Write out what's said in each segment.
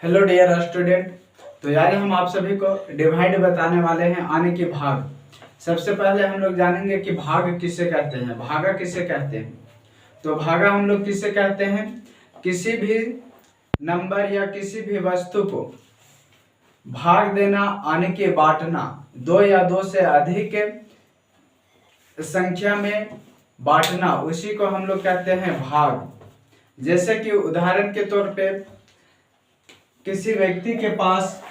Hello dear student. तो आज हम आप सभी को डिवाइड बताने वाले हैं आने की भाग। सबसे पहले हम लोग जानेंगे कि भाग किसे कहते हैं, भागा किसे कहते हैं। तो भागा हम लोग किसे कहते हैं, किसी भी नंबर या किसी भी वस्तु को भाग देना, आने के बांटना, दो या दो से अधिक संख्या में बांटना, उसी को हम लोग कहते हैं भाग। जैसे कि उदाहरण के तौर पे किसी व्यक्ति के पास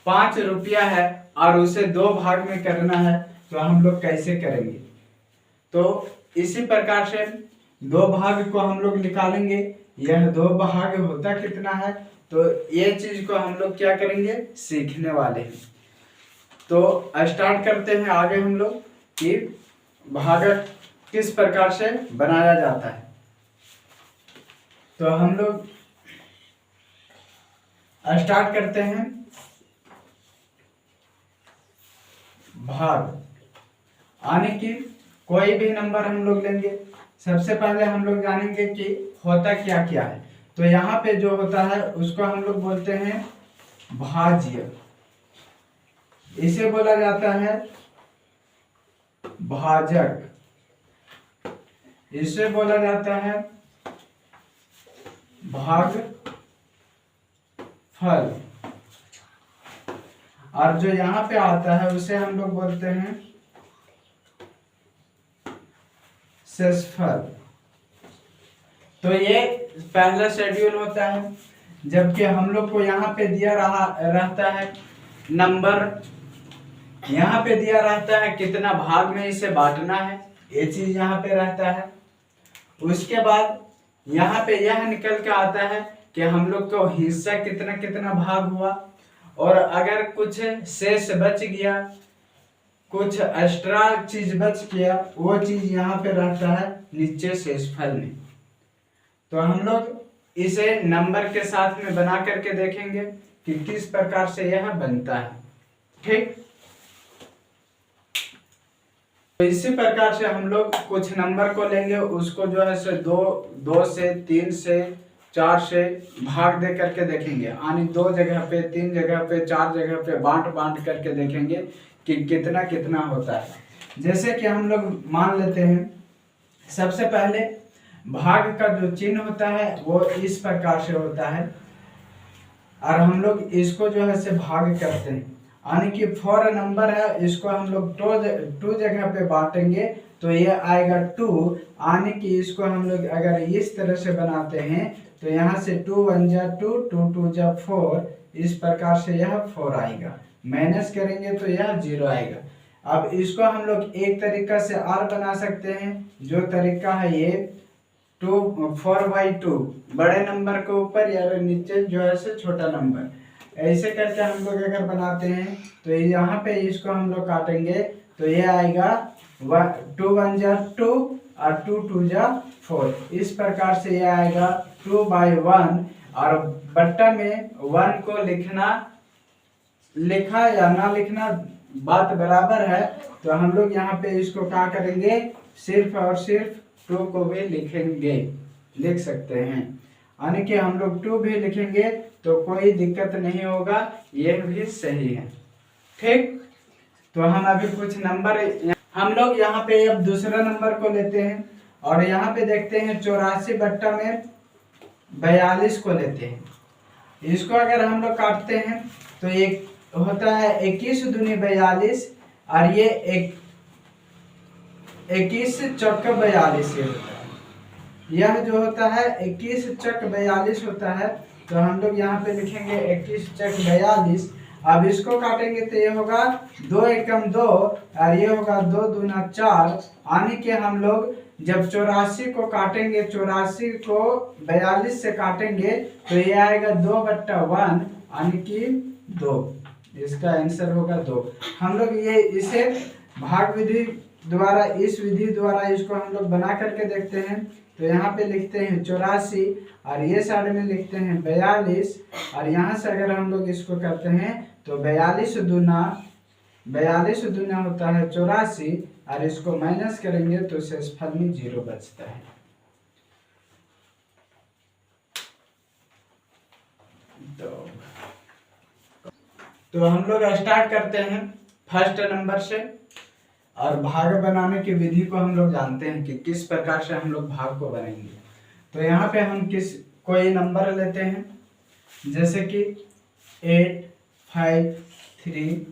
5 रुपया है और उसे 2 भाग में करना है, तो हम लोग कैसे करेंगे। तो इसी प्रकार से 2 भाग को हम लोग निकालेंगे। यह 2 भाग होता कितना है, तो ये चीज को हम लोग क्या करेंगे, सीखने वाले हैं। तो स्टार्ट करते हैं आगे हम लोग कि भाग किस प्रकार से बनाया जाता है। तो हम लोग स्टार्ट करते हैं भाग आने की। कोई भी नंबर हम लोग लेंगे। सबसे पहले हम लोग जानेंगे कि होता क्या क्या है। तो यहाँ पे जो होता है उसको हम लोग बोलते हैं भाज्य। इसे बोला जाता है भाजक। इसे बोला जाता है भाग फल। और जो यहाँ पे आता है उसे हम लोग बोलते हैं शेषफल। तो ये पहला शेड्यूल होता है। जबकि हम लोग को यहाँ पे दिया रहता है नंबर, यहाँ पे दिया रहता है कितना भाग में इसे बांटना है, ये चीज यहाँ पे रहता है। उसके बाद यहाँ पे यह निकल के आता है कि हम लोग को हिस्सा कितना कितना भाग हुआ, और अगर कुछ शेष बच गया, कुछ एक्स्ट्रा चीज बच गया, वो चीज यहाँ पे रहता है नीचे शेषफल में। तो हम लोग इसे नंबर के साथ में बना करके देखेंगे कि किस प्रकार से यह बनता है। ठीक, तो इसी प्रकार से हम लोग कुछ नंबर को लेंगे, उसको जो है से 2 से 3 से 4 से भाग दे करके देखेंगे, यानी 2 जगह पे, 3 जगह पे, 4 जगह पे बांट करके देखेंगे कि कितना कितना होता है। जैसे कि हम लोग मान लेते हैं, सबसे पहले भाग का जो चिन्ह होता है वो इस प्रकार से होता है, और हम लोग इसको जो है से भाग करते हैं। यानी कि 4 नंबर है, इसको हम लोग 2 जगह पे बांटेंगे तो ये आएगा 2। यानी कि इसको हम लोग अगर इस तरह से बनाते हैं तो यहाँ से 2 1 जा 2, 2 2 जा 4, इस प्रकार से यह 4 आएगा। माइनस करेंगे तो यह 0 आएगा। अब इसको हम लोग एक तरीका से और बना सकते हैं, जो तरीका है ये 4/2, बड़े नंबर के ऊपर या नीचे जो है से छोटा नंबर, ऐसे करके हम लोग अगर बनाते हैं तो यहाँ पे इसको हम लोग काटेंगे तो ये आएगा 2 1 जा 2 और 2 2 जा 4। इस प्रकार से ये आएगा 2/1। और बट्टा में 1 को लिखा या ना लिखना बात बराबर है, तो हम लोग यहाँ पे इसको क्या करेंगे, सिर्फ और सिर्फ 2 को भी लिख सकते हैं। यानी कि हम लोग 2 भी लिखेंगे तो कोई दिक्कत नहीं होगा, यह भी सही है। ठीक, तो हम अभी कुछ नंबर हम लोग यहाँ पे अब दूसरा नंबर को लेते हैं और यहाँ पे देखते हैं 84 बट्टा में 42 को लेते हैं। इसको अगर हम लोग काटते हैं तो एक होता है 21 दूनी 42, और ये 21 चौक 42 ये होता है। यह जो होता है 21 चौक 42 होता है, तो हम लोग यहाँ पे लिखेंगे 21 चौक 42। अब इसको काटेंगे तो ये होगा 2 एकम 2 और ये होगा 2 दूना 4। यानी कि हम लोग जब 84 को काटेंगे, 84 को 42 से काटेंगे तो ये आएगा 2/1, यानी कि 2। इसका आंसर होगा 2। हम लोग ये इसे भाग विधि द्वारा, इस विधि द्वारा इसको हम लोग बना करके देखते हैं। तो यहाँ पे लिखते हैं 84 और ये साइड में लिखते हैं 42, और यहाँ से अगर हम लोग इसको करते हैं तो 42 दूना होता है 84, और इसको माइनस करेंगे तो शेषफल में 0 बचता है। तो हम लोग स्टार्ट करते हैं फर्स्ट नंबर से। और भाग बनाने की विधि को हम लोग जानते हैं कि किस प्रकार से हम लोग भाग को बनाएंगे। तो यहाँ पे हम कोई नंबर लेते हैं, जैसे कि 8 5 3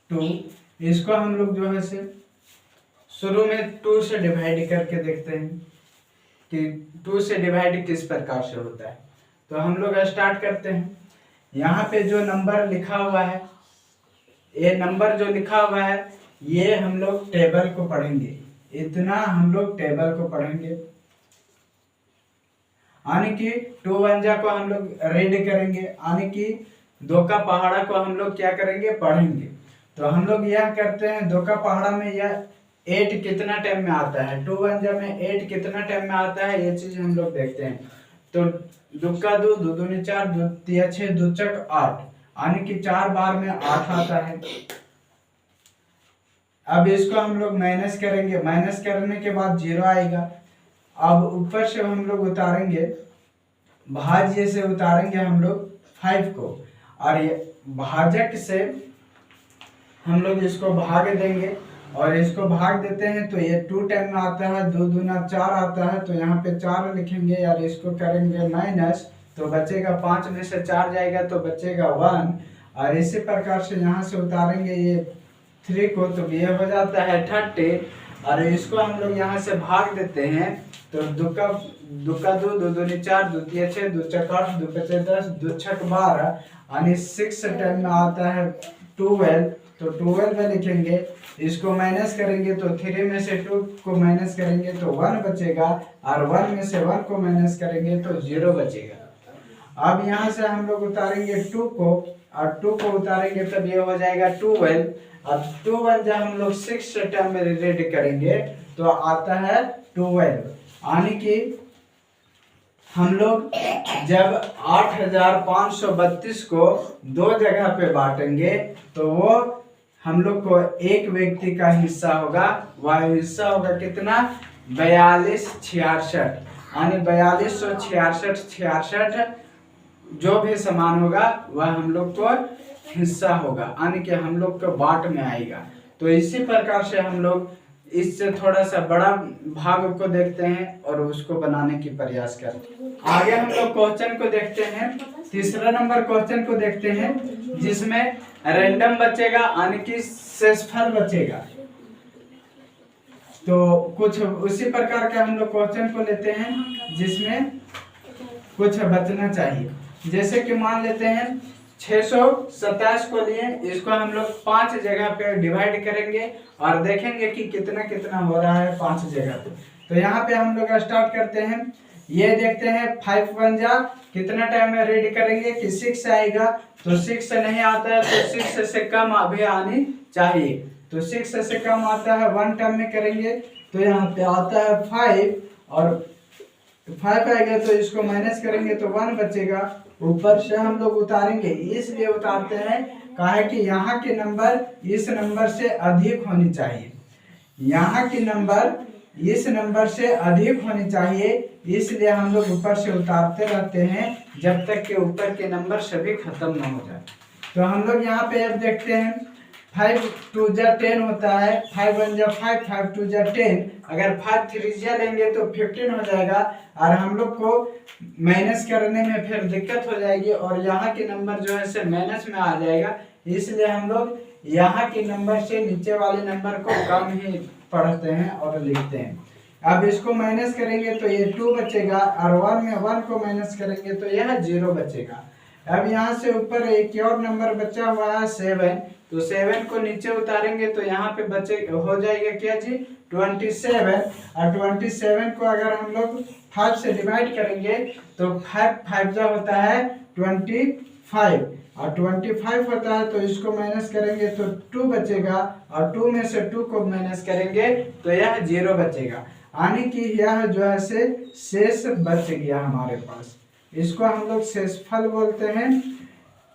2। इसको हम लोग जो है से शुरू में 2 से डिवाइड करके देखते हैं कि 2 से डिवाइड किस प्रकार से होता है। तो हम लोग स्टार्ट करते हैं। यहाँ पे जो नंबर लिखा हुआ है, ये नंबर जो लिखा हुआ है, ये हम लोग टेबल को पढ़ेंगे। इतना हम लोग टेबल को पढ़ेंगे, यानी कि 2 1 को हम लोग रीड करेंगे, यानी कि 2 का पहाड़ा को हम लोग क्या करेंगे, पढ़ेंगे। तो हम लोग यह करते हैं, 2 का पहाड़ा में यह 8 कितना टाइम में आता है, 2 1 में 8 कितना टाइम में आता है, ये चीज हम लोग देखते हैं। तो 2 का 2 2 दूनी 4 2 3 6 2 चक 8, यानी कि 4 बार में 8 आता है। अब इसको हम लोग माइनस करेंगे, माइनस करने के बाद 0 आएगा। अब ऊपर से हम लोग उतारेंगे, भाज्य से उतारेंगे हम लोग 5 को, और ये भाजक से हम लोग इसको भाग देंगे। और इसको भाग देते हैं तो ये 2 टाइम में आता है, 2 दूना 4 आता है। तो यहाँ पे 4 लिखेंगे और इसको करेंगे माइनस, तो बचेगा 5 में से 4 जाएगा तो बचेगा 1। और इसी प्रकार से यहाँ से उतारेंगे ये 3 को, तो ये हो जाता है 30। और इसको हम लोग यहाँ से भाग देते हैं, तो 2 का 2 2 दूनी 4 2 3 6 2 चक 8 2 5 10 2 छक 12, यानी 6 टाइम में आता है 12। तो 12 में लिखेंगे, इसको माइनस करेंगे तो 3 में से 2 को माइनस करेंगे तो 1 बचेगा, और 1 में से 1 को माइनस करेंगे तो 0 बचेगा। अब यहाँ से हम लोग उतारेंगे 2 को, और 2 को उतारेंगे तब ये हो जाएगा 12। अब 2 1 जब हम लोग 6 टर्म में रिलेट करेंगे तो आता है 12, यानी कि हम लोग जब 8532 को 2 जगह पे बांटेंगे तो वो हम लोग को एक व्यक्ति का हिस्सा होगा। वह हिस्सा होगा कितना, 4266, यानी 4266 जो भी सामान होगा वह हम लोग को हिस्सा होगा, यानी कि हम लोग को बाट में आएगा। तो इसी प्रकार से हम लोग इससे थोड़ा सा बड़ा भाग को देखते हैं और उसको बनाने की प्रयास करते हैं। आगे हम लोग क्वेश्चन को देखते हैं। तीसरा नंबर क्वेश्चन को देखते हैं, जिसमें रैंडम बचेगा, यानी कि शेषफल बचेगा। तो कुछ उसी प्रकार के हम लोग क्वेश्चन को लेते हैं जिसमें कुछ बचना चाहिए। जैसे कि मान लेते हैं 627 को लिए, इसको हम लोग 5 जगह पे डिवाइड करेंगे और देखेंगे कि कितना कितना हो रहा है 5 जगह पे। तो यहाँ पे हम लोग स्टार्ट करते हैं। ये देखते हैं 5 1 जा कितना टाइम में रेडी करेंगे कि 6 आएगा, तो 6 नहीं आता है तो 6 से कम अभी आनी चाहिए। तो 6 से कम आता है 1 टाइम में करेंगे तो यहाँ पे आता है 5, और 5 आएगा तो इसको माइनस करेंगे तो 1 बचेगा। ऊपर से हम लोग उतारेंगे, इसलिए उतारते हैं काहे कि यहाँ के नंबर इस नंबर से अधिक होनी चाहिए, यहाँ की नंबर इस नंबर से अधिक होनी चाहिए, इसलिए हम लोग ऊपर से उतारते रहते हैं जब तक कि ऊपर के नंबर सभी खत्म ना हो जाए। तो हम लोग यहाँ पे अब देखते हैं 5 2 जा 10 होता है, 5 1 जा 5 5 2 जा 10। अगर 5 3 जा लेंगे तो 15 हो जाएगा, और हम लोग को माइनस करने में फिर दिक्कत हो जाएगी और यहाँ के नंबर जो है से माइनस में आ जाएगा। इसलिए हम लोग यहाँ के नंबर से नीचे वाले नंबर को कम ही पढ़ते हैं और लिखते हैं। अब इसको माइनस करेंगे तो ये 2 बचेगा, और 1 में 1 को माइनस करेंगे तो यह 0 बचेगा। अब यहाँ से ऊपर एक और नंबर बचा हुआ है 7, तो 7 को नीचे उतारेंगे तो यहाँ पे बचे हो जाएगा क्या जी 27, और 27 को अगर हम लोग 5 से डिवाइड करेंगे तो 5 5 जा होता है 25, और 25 होता है तो इसको माइनस करेंगे तो 2 बचेगा, और 2 में से 2 को माइनस करेंगे तो यह 0 बचेगा, यानी कि यह जो है से शेष बच गया हमारे पास। इसको हम लोग शेषफल बोलते हैं,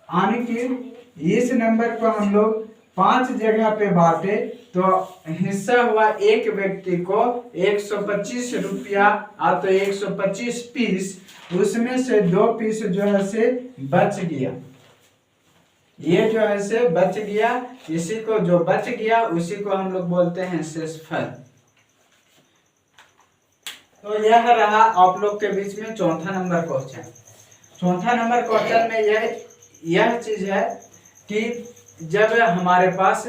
यानी कि इस नंबर को हम लोग 5 जगह पे बांटे तो हिस्सा हुआ एक व्यक्ति को 125 रुपया, तो 125 पीस, उसमें से 2 पीस जो है से बच गया। ये जो है से बच गया, इसी को जो बच गया उसी को हम लोग बोलते हैं शेषफल। तो यह रहा आप लोग के बीच में चौथा नंबर क्वेश्चन। चौथा नंबर क्वेश्चन में यह चीज है कि जब हमारे पास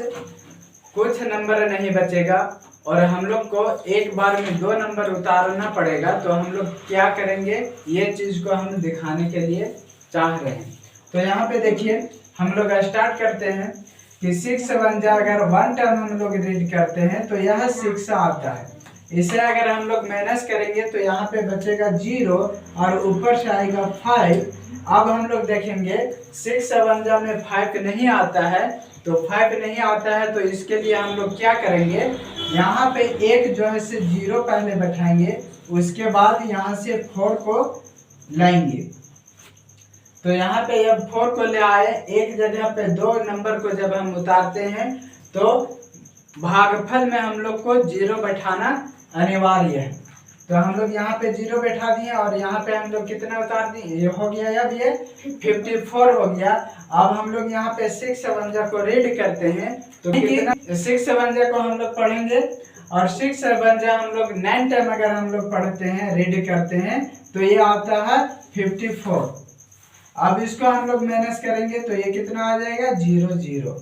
कुछ नंबर नहीं बचेगा और हम लोग को एक बार में 2 नंबर उतारना पड़ेगा तो हम लोग क्या करेंगे, ये चीज को हम दिखाने के लिए चाह रहे हैं। तो यहाँ पे देखिए हम लोग स्टार्ट करते हैं कि 6 बन जाए, अगर 1 टर्म हम लोग रीड करते हैं तो यह 6 आता है। इसे अगर हम लोग माइनस करेंगे तो यहाँ पे बचेगा 0 और ऊपर से आएगा 5। अब हम लोग देखेंगे 6 में 5 नहीं आता है, तो 5 नहीं आता है तो इसके लिए हम लोग क्या करेंगे, यहाँ पे एक जो है से 0 पहले बैठाएंगे, उसके बाद यहाँ से 4 को लाएंगे। तो यहाँ पे जब 4 को ले आए, एक जगह पे 2 नंबर को जब हम उतारते हैं तो भागफल में हम लोग को 0 बैठाना अनिवार्य है। तो हम लोग यहाँ पे 0 बैठा दिए और यहाँ पे हम लोग कितना उतार दिए, ये हो गया, अब ये 54 हो गया। अब हम लोग यहाँ पे 6 को रीड करते हैं तो कितना, 6 को हम लोग पढ़ेंगे और 6 हम लोग 9 टाइम अगर हम लोग पढ़ते हैं, रीड करते हैं तो ये आता है 54। अब इसको हम लोग माइनस करेंगे तो ये कितना आ जाएगा, 0 0,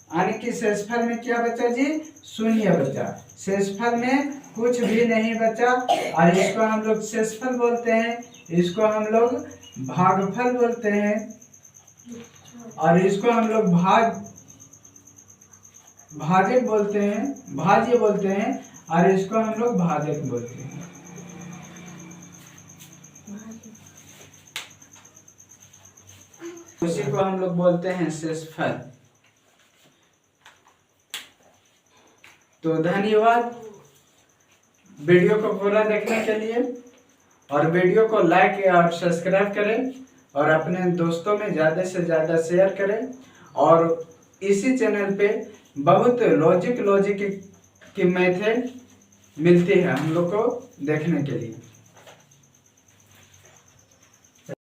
यानी कि शेषफल में क्या बचा जी, 0 बचा। शेषफल में कुछ भी नहीं बचा और इसको हम लोग शेषफल बोलते हैं, इसको हम लोग भागफल बोलते हैं और इसको हम लोग भाजक बोलते हैं, भाज्य बोलते हैं और इसको हम लोग भाजक बोलते हैं। उसी को हम लोग बोलते हैं शेषफल। तो धन्यवाद वीडियो को पूरा देखने के लिए, और वीडियो को लाइक और सब्सक्राइब करें और अपने दोस्तों में ज़्यादा से ज़्यादा शेयर करें। और इसी चैनल पे बहुत लॉजिक की मेथड मिलती है हम लोग को देखने के लिए।